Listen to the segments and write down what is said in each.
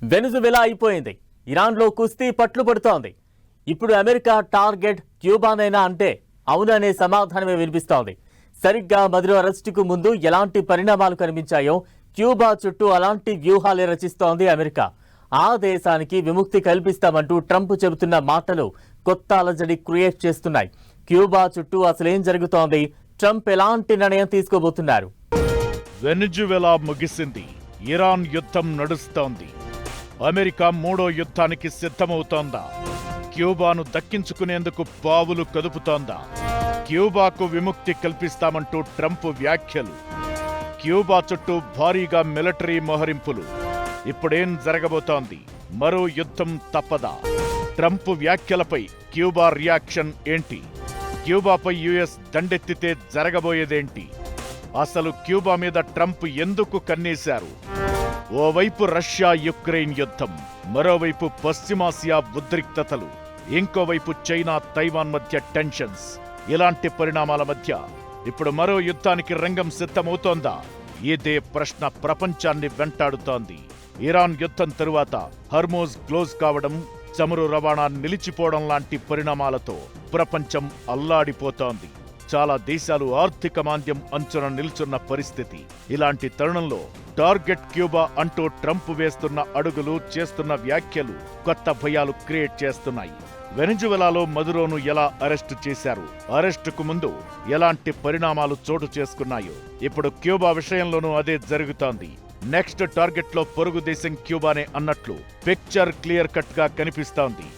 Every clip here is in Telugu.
వెనుజువెలా అయిపోయింది. ఇరాన్లో కుస్తీ పట్లు పడుతోంది. ఇప్పుడు అమెరికా టార్గెట్ క్యూబానైనా అంటే అవుననే సమాధానమే వినిపిస్తోంది. సరిగ్గా మదురో అరెస్టుకు ముందు ఎలాంటి పరిణామాలు కనిపించాయో క్యూబా చుట్టూ అలాంటి వ్యూహాలే రచిస్తోంది అమెరికా. ఆ దేశానికి విముక్తి కల్పిస్తామంటూ ట్రంప్ చెబుతున్న మాటలు కొత్త అలజడి క్రియేట్ చేస్తున్నాయి. క్యూబా చుట్టూ అసలేం జరుగుతోంది? ట్రంప్ ఎలాంటి నిర్ణయం తీసుకోబోతున్నారు? వెనుజువెలా ముగిసింది. ఇరాన్ యుద్ధం నడుస్తోంది. అమెరికా మూడో యుద్ధానికి సిద్ధమవుతోందా? క్యూబాను దక్కించుకునేందుకు పావులు కదుపుతోందా? క్యూబాకు విముక్తి కల్పిస్తామంటూ ట్రంప్ వ్యాఖ్యలు. క్యూబా చుట్టూ భారీగా మిలిటరీ మోహరింపులు. ఇప్పుడేం జరగబోతోంది? మరో యుద్ధం తప్పదా? ట్రంప్ వ్యాఖ్యలపై క్యూబా రియాక్షన్ ఏంటి? క్యూబాపై యుఎస్ దండెత్తితే జరగబోయేదేంటి? అసలు క్యూబా మీద ట్రంప్ ఎందుకు కన్నేశారు? ఓవైపు రష్యా యుక్రెయిన్ యుద్ధం, మరోవైపు పశ్చిమాసియా ఉద్రిక్తతలు, ఇంకోవైపు చైనా తైవాన్ మధ్య టెన్షన్స్. ఇలాంటి పరిణామాల మధ్య ఇప్పుడు మరో యుద్ధానికి రంగం సిద్ధమవుతోందా? ఇదే ప్రశ్న ప్రపంచాన్ని వెంటాడుతోంది. ఇరాన్ యుద్ధం తరువాత హర్మోజ్ క్లోజ్ కావడం, చమురు రవాణా నిలిచిపోవడం లాంటి పరిణామాలతో ప్రపంచం అల్లాడిపోతోంది. చాలా దేశాలు ఆర్థిక మాంద్యం అంచున నిల్చున్న పరిస్థితి. ఇలాంటి తరుణంలో టార్గెట్ క్యూబా అంటూ ట్రంప్ వేస్తున్న అడుగులు, చేస్తున్న వ్యాఖ్యలు కొత్త భయాలు క్రియేట్ చేస్తున్నాయి. వెనుజువెలాలో మదురోను ఎలా అరెస్టు చేశారు? అరెస్టుకు ముందు ఎలాంటి పరిణామాలు చోటు చేసుకున్నాయో ఇప్పుడు క్యూబా విషయంలోనూ అదే జరుగుతోంది. నెక్స్ట్ టార్గెట్లో పొరుగు దేశం క్యూబానే అన్నట్లు పిక్చర్ క్లియర్ కట్ గా కనిపిస్తోంది.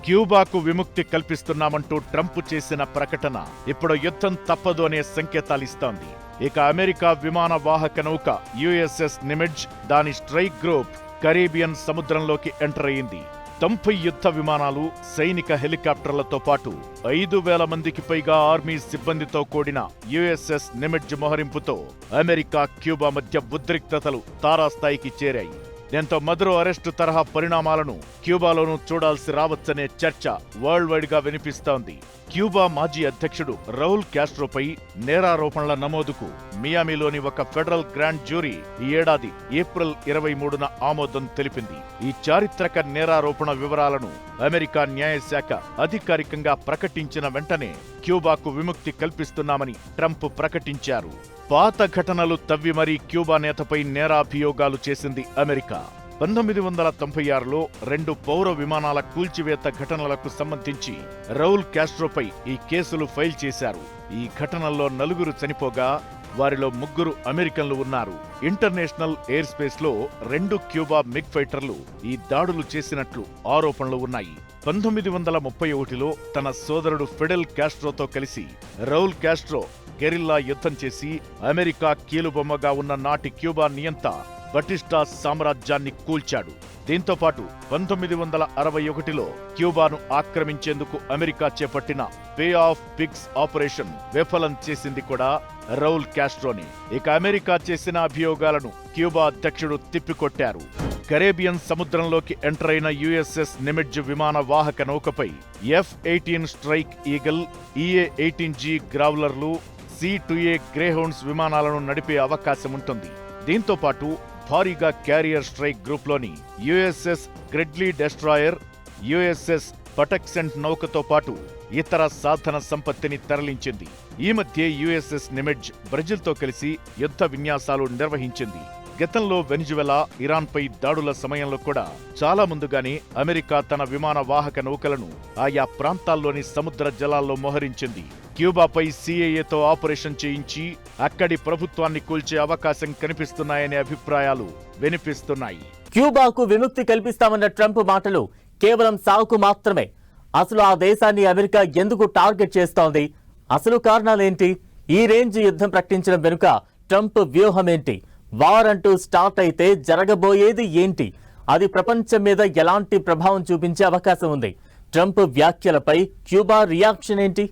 క్యూబాకు విముక్తి కల్పిస్తున్నామంటూ ట్రంప్ చేసిన ప్రకటన ఇప్పుడు యుద్ధం తప్పదు అనే సంకేతాలిస్తోంది. ఇక అమెరికా విమాన వాహక నౌక యుఎస్ఎస్ నిమిడ్జ్, దాని స్ట్రైక్ గ్రూప్ కరీబియన్ సముద్రంలోకి ఎంటర్ అయింది. 90 యుద్ధ విమానాలు, సైనిక హెలికాప్టర్లతో పాటు 5,000 మందికి పైగా ఆర్మీ సిబ్బందితో కూడిన యుఎస్ఎస్ నిమిడ్జ్ మోహరింపుతో అమెరికా క్యూబా మధ్య ఉద్రిక్తతలు తారాస్థాయికి చేరాయి. దీంతో మదురో అరెస్టు తరహా పరిణామాలను క్యూబాలోనూ చూడాల్సి రావచ్చనే చర్చ వరల్డ్ వైడ్ గా వినిపిస్తోంది. క్యూబా మాజీ అధ్యక్షుడు రౌల్ క్యాస్ట్రోపై నేరారోపణల నమోదుకు మియామిలోని ఒక ఫెడరల్ గ్రాండ్ జ్యూరీ ఈ ఏడాది ఏప్రిల్ 23న ఆమోదం తెలిపింది. ఈ చారిత్రక నేరారోపణ వివరాలను అమెరికా న్యాయశాఖ అధికారికంగా ప్రకటించిన వెంటనే క్యూబాకు విముక్తి కల్పిస్తున్నామని ట్రంప్ ప్రకటించారు. పాత ఘటనలు తవ్వి మరీ క్యూబా నేతపై నేరాభియోగాలు చేసింది అమెరికా. 1996లో 2 పౌర విమానాల కూల్చివేత ఘటనలకు సంబంధించి రౌల్ క్యాస్ట్రోపై ఈ కేసులు ఫైల్ చేశారు. ఈ ఘటనల్లో 4 చనిపోగా వారిలో 3 అమెరికన్లు ఉన్నారు. ఇంటర్నేషనల్ ఎయిర్ స్పేస్ లో 2 క్యూబా మిగ్ ఫైటర్లు ఈ దాడులు చేసినట్లు ఆరోపణలు ఉన్నాయి. 1931లో తన సోదరుడు ఫిడెల్ క్యాస్ట్రోతో కలిసి రౌల్ క్యాస్ట్రో గెరిల్లా యుద్ధం చేసి అమెరికా కీలుబొమ్మగా ఉన్న నాటి క్యూబా నియంత బటిస్టా సామ్రాజ్యాన్ని కూల్చాడు. దీంతో పాటు 1961లో క్యూబాను ఆక్రమించేందుకు అమెరికా చేపట్టిన బే ఆఫ్ పిగ్స్ ఆపరేషన్ విఫలం చేసింది కూడా రౌల్ క్యాస్ట్రోని. ఇక అమెరికా చేసిన అభియోగాలను క్యూబా అధ్యక్షుడు తిప్పికొట్టారు. కరేబియన్ సముద్రంలోకి ఎంటర్ అయిన యుఎస్ఎస్ నిమిడ్జ్ విమాన వాహక నౌకపై F-18 స్ట్రైక్ ఈగల్, EA-18G గ్రావ్లర్లు, C-2A గ్రేహౌండ్స్ విమానాలను నడిపే అవకాశం ఉంటుంది. దీంతో పాటు భారీగా క్యారియర్ స్ట్రైక్ గ్రూప్లోని USS Gravely destroyer, USS Patuxent నౌకతో పాటు ఇతర సాధన సంపత్తిని తరలించింది. ఈ మధ్య యుఎస్ఎస్ నిమిడ్జ్ బ్రెజిల్తో కలిసి యుద్ధ విన్యాసాలు నిర్వహించింది. గతంలో వెనుజువెలా, ఇరాన్పై దాడుల సమయంలో కూడా చాలా ముందుగానే అమెరికా తన విమాన వాహక నౌకలను ఆయా ప్రాంతాల్లోని సముద్ర జలాల్లో మోహరించింది. క్యూబాపై సిఐఏతో ఆపరేషన్ చేయించి అక్కడి ప్రభుత్వాన్ని కూల్చే అవకాశం కనిపిస్తున్నాయనే అభిప్రాయాలు వినిపిస్తున్నాయి. క్యూబాకు విముక్తి కల్పిస్తామన్న ట్రంప్ మాటలు కేవలం సాకు మాత్రమే. అసలు ఆ దేశాన్ని అమెరికా ఎందుకు టార్గెట్ చేస్తోంది? అసలు కారణాలేంటి? ఈ రేంజ్ యుద్ధం ప్రకటించడం వెనుక ట్రంప్ వ్యూహం ఏంటి? వార్ అంటూ స్టార్ట్ అయితే జరగబోయేది ఏంటి? అది ప్రపంచం మీద ఎలాంటి ప్రభావం చూపించే అవకాశం ఉంది? ట్రంప్ వ్యాఖ్యలపై క్యూబా రియాక్షన్ ఏంటి?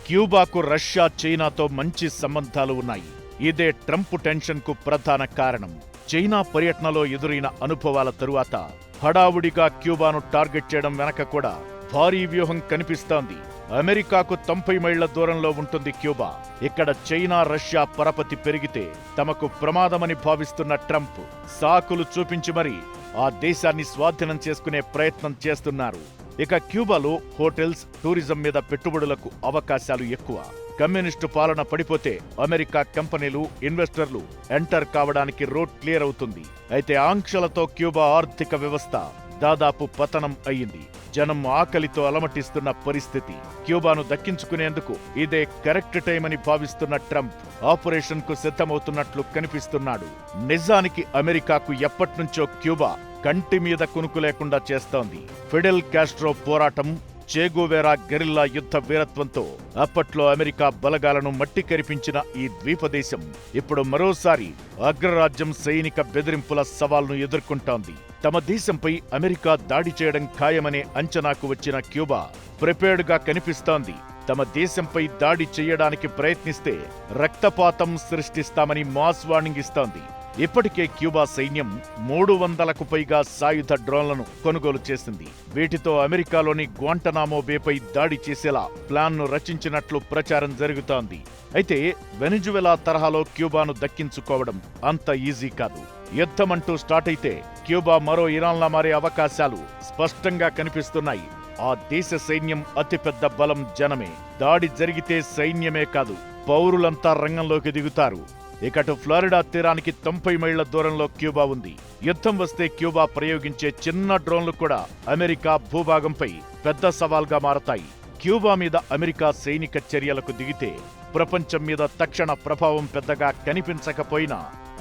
క్యూబాకు రష్యా, చైనాతో మంచి సంబంధాలు ఉన్నాయి. ఇదే ట్రంప్ టెన్షన్ కు ప్రధాన కారణం. చైనా పర్యటనలో ఎదురైన అనుభవాల తరువాత హడావుడిగా క్యూబాను టార్గెట్ చేయడం వెనక కూడా భారీ వ్యూహం కనిపిస్తోంది. అమెరికాకు 90 మైళ్ల దూరంలో ఉంటుంది క్యూబా. ఇక్కడ చైనా, రష్యా పరపతి పెరిగితే తమకు ప్రమాదమని భావిస్తున్న ట్రంప్ సాకులు చూపించి మరీ ఆ దేశాన్ని స్వాధీనం చేసుకునే ప్రయత్నం చేస్తున్నారు. ఇక క్యూబాలో హోటల్స్, టూరిజం మీద పెట్టుబడులకు అవకాశాలు ఎక్కువ. కమ్యూనిస్టు పాలన పడిపోతే అమెరికా కంపెనీలు, ఇన్వెస్టర్లు ఎంటర్ కావడానికి రోడ్ క్లియర్ అవుతుంది. అయితే ఆంక్షలతో క్యూబా ఆర్థిక వ్యవస్థ దాదాపు పతనం అయ్యింది. జనం ఆకలితో అలమటిస్తున్న పరిస్థితి. క్యూబాను దక్కించుకునేందుకు ఇదే కరెక్ట్ టైం అని భావిస్తున్న ట్రంప్ ఆపరేషన్ కు సిద్ధమవుతున్నట్లు కనిపిస్తున్నాడు. నిజానికి అమెరికాకు ఎప్పట్నుంచో క్యూబా కంటి మీద కునుకు లేకుండా చేస్తోంది. ఫిడెల్ కాస్ట్రో పోరాటం, చేగోవేరా గెరిల్లా యుద్ధ వీరత్వంతో అప్పట్లో అమెరికా బలగాలను మట్టి కరిపించిన ఈ ద్వీపదేశం ఇప్పుడు మరోసారి అగ్రరాజ్యం సైనిక బెదిరింపుల సవాల్ను ఎదుర్కొంటోంది. తమ దేశంపై అమెరికా దాడి చేయడం ఖాయమనే అంచనాకు వచ్చిన క్యూబా ప్రిపేర్డ్గా కనిపిస్తోంది. తమ దేశంపై దాడి చేయడానికి ప్రయత్నిస్తే రక్తపాతం సృష్టిస్తామని మాస్ వార్నింగ్ ఇస్తోంది. ఇప్పటికే క్యూబా సైన్యం 300కు పైగా సాయుధ డ్రోన్లను కొనుగోలు చేసింది. వీటితో అమెరికాలోని గ్వాంటనామో బేపై దాడి చేసేలా ప్లాన్ను రచించినట్లు ప్రచారం జరుగుతోంది. అయితే వెనిజువెలా తరహాలో క్యూబాను దక్కించుకోవడం అంత ఈజీ కాదు. యుద్ధమంటూ స్టార్ట్ అయితే క్యూబా మరో ఇరాన్లా మారే అవకాశాలు స్పష్టంగా కనిపిస్తున్నాయి. ఆ దేశ సైన్యం అతిపెద్ద బలం జనమే. దాడి జరిగితే సైన్యమే కాదు, పౌరులంతా రంగంలోకి దిగుతారు. ఇకటు ఫ్లోరిడా తీరానికి 90 మైళ్ల దూరంలో క్యూబా ఉంది. యుద్ధం వస్తే క్యూబా ప్రయోగించే చిన్న డ్రోన్లు కూడా అమెరికా భూభాగంపై పెద్ద సవాల్గా మారతాయి. క్యూబా మీద అమెరికా సైనిక చర్యలకు దిగితే ప్రపంచం మీద తక్షణ ప్రభావం పెద్దగా కనిపించకపోయినా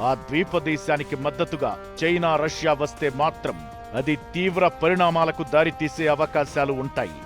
ఆ ద్వీపదేశానికి మద్దతుగా చైనా, రష్యా వస్తే మాత్రం అది తీవ్ర పరిణామాలకు దారితీసే అవకాశాలు ఉంటాయి.